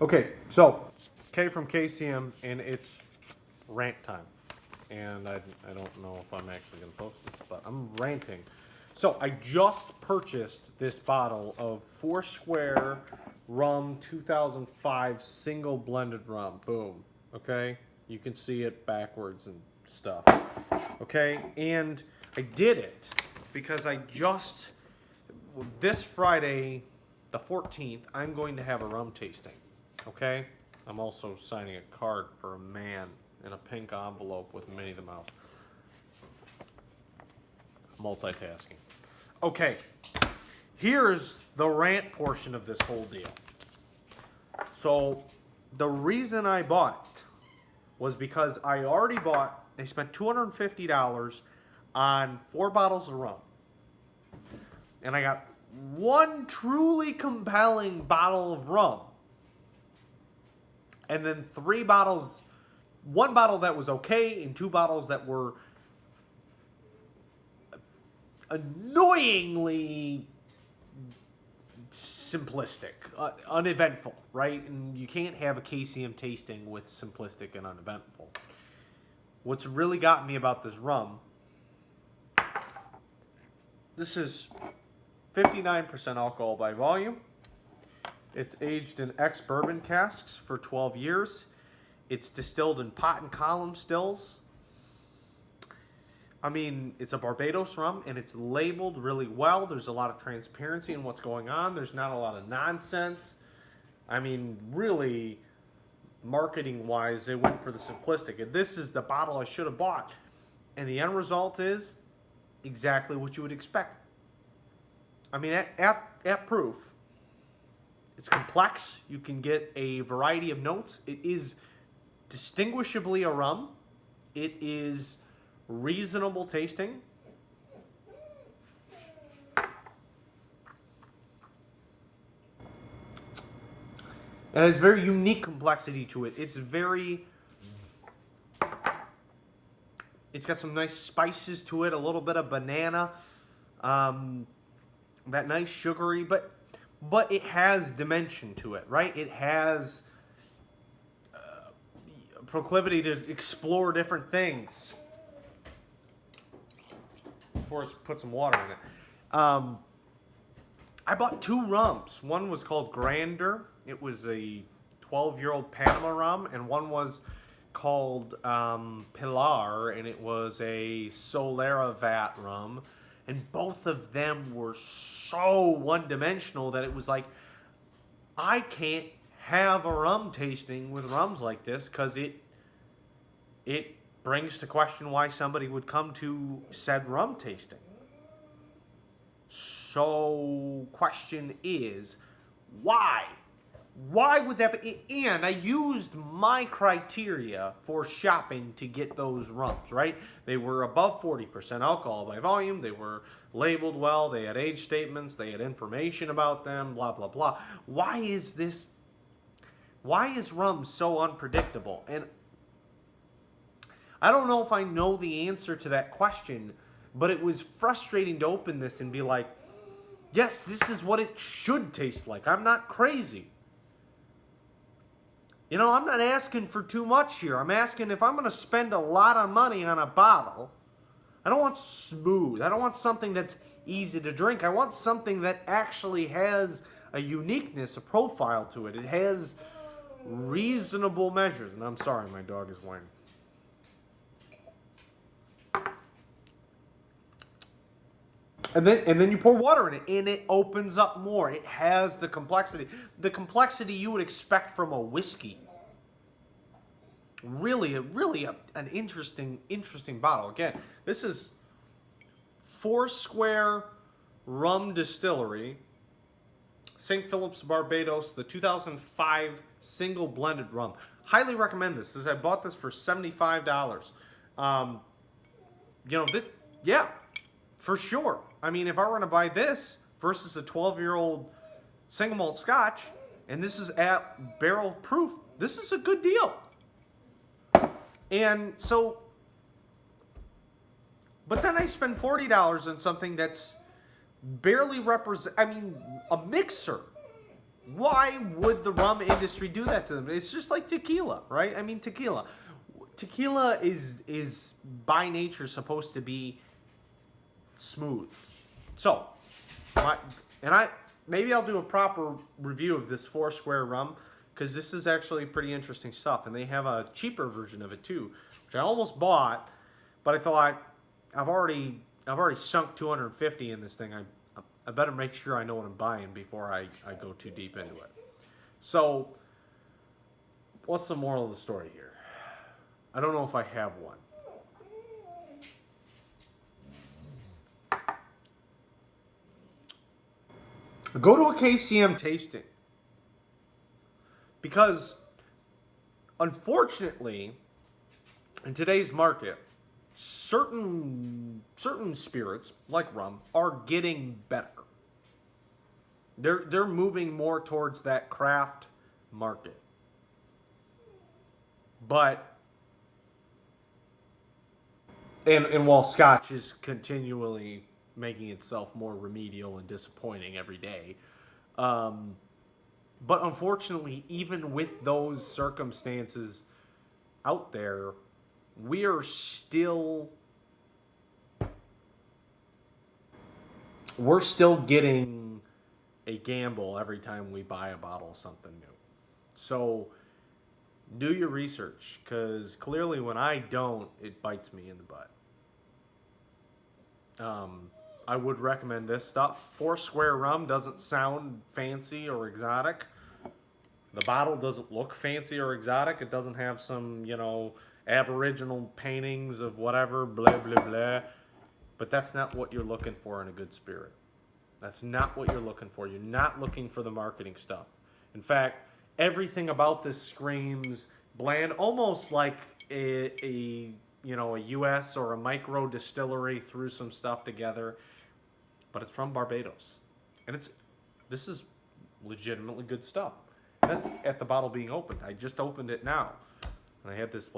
Okay, so K from KCM, and it's rant time. And I don't know if I'm actually going to post this, but I'm ranting. So I just purchased this bottle of Foursquare Rum 2005 single blended rum. Boom. Okay? You can see it backwards and stuff. Okay? And I did it because this Friday, the 14th, I'm going to have a rum tasting. Okay? I'm also signing a card for a man in a pink envelope with Minnie the Mouse. Multitasking. Okay, here's the rant portion of this whole deal. So, the reason I bought it was because I spent $250 on 4 bottles of rum. And I got one truly compelling bottle of rum. And then 3 bottles, 1 bottle that was okay, and 2 bottles that were annoyingly simplistic, uneventful, right? And you can't have a KCM tasting with simplistic and uneventful. What's really got me about this rum, this is 59% alcohol by volume. It's aged in ex-bourbon casks for 12 years. It's distilled in pot and column stills. I mean, it's a Barbados rum, and it's labeled really well. There's a lot of transparency in what's going on. There's not a lot of nonsense. I mean, really, marketing-wise, they went for the simplistic. And this is the bottle I should have bought. And the end result is exactly what you would expect. I mean, at proof, it's complex. You can get a variety of notes. It is distinguishably a rum. It is reasonable tasting. And it has very unique complexity to it. It's got some nice spices to it, a little bit of banana, that nice sugary, but it has dimension to it, right? It has proclivity to explore different things. Before I put some water in it. I bought 2 rums. One was called Grander. It was a 12-year-old Panama rum, and one was called Pilar, and it was a Solera vat rum. And both of them were so one-dimensional that it was like, I can't have a rum tasting with rums like this, because it brings to question why somebody would come to said rum tasting. So, question is, why? Why would that be? And I used my criteria for shopping to get those rums, right? They were above 40% alcohol by volume. They were labeled well. They had age statements. They had information about them, blah, blah, blah. Why is rum so unpredictable? And I don't know if I know the answer to that question, but it was frustrating to open this and be like, yes, this is what it should taste like. I'm not crazy. You know, I'm not asking for too much here. I'm asking, if I'm going to spend a lot of money on a bottle, I don't want smooth. I don't want something that's easy to drink. I want something that actually has a uniqueness, a profile to it. It has reasonable measures. And I'm sorry, my dog is whining. And then you pour water in it, and it opens up more. It has the complexity you would expect from a whiskey. Really an interesting bottle. Again, this is Foursquare Rum Distillery, St. Philip's, Barbados, the 2005 single blended rum. Highly recommend this. I bought this for $75. Yeah, for sure. I mean, if I were going to buy this versus a 12-year-old single malt scotch, and this is at barrel proof, this is a good deal. And so, but then I spend $40 on something that's barely a mixer. Why would the rum industry do that to them? It's just like tequila, right? I mean, tequila. Tequila is by nature supposed to be smooth. So, maybe I'll do a proper review of this Foursquare rum, because this is actually pretty interesting stuff, and they have a cheaper version of it too, which I almost bought, but I thought I've already sunk 250 in this thing. I better make sure I know what I'm buying before I go too deep into it. So, what's the moral of the story here? I don't know if I have one. Go to a KCM tasting. Because, unfortunately, in today's market, certain spirits, like rum, are getting better. They're moving more towards that craft market. But, and while Scotch is continually making itself more remedial and disappointing every day, but unfortunately, even with those circumstances out there, we're still getting a gamble every time we buy a bottle of something new. So do your research, because clearly when I don't, it bites me in the butt. I would recommend this stuff. Foursquare Rum doesn't sound fancy or exotic. The bottle doesn't look fancy or exotic. It doesn't have some, aboriginal paintings of whatever, blah, blah, blah. But that's not what you're looking for in a good spirit. That's not what you're looking for. You're not looking for the marketing stuff. In fact, everything about this screams bland, almost like a U.S. or a micro distillery threw some stuff together. But it's from Barbados. And this is legitimately good stuff. That's at the bottle being opened. I just opened it now. And I had this,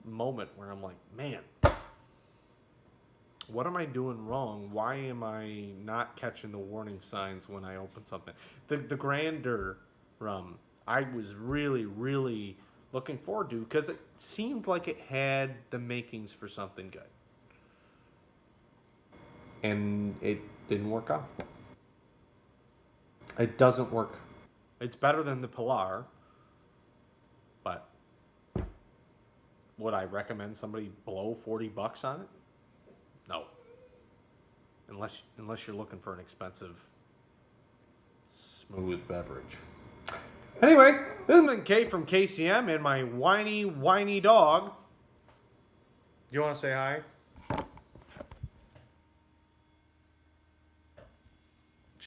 moment where I'm like, man, what am I doing wrong? Why am I not catching the warning signs when I open something? The Grander rum, I was really, really looking forward to, because it seemed like it had the makings for something good. And it didn't work out. It doesn't work. It's better than the Pilar, but would I recommend somebody blow $40 on it? No. Unless you're looking for an expensive, smooth beverage. Anyway, this has been Kate from KCM and my whiny dog. Do you want to say hi?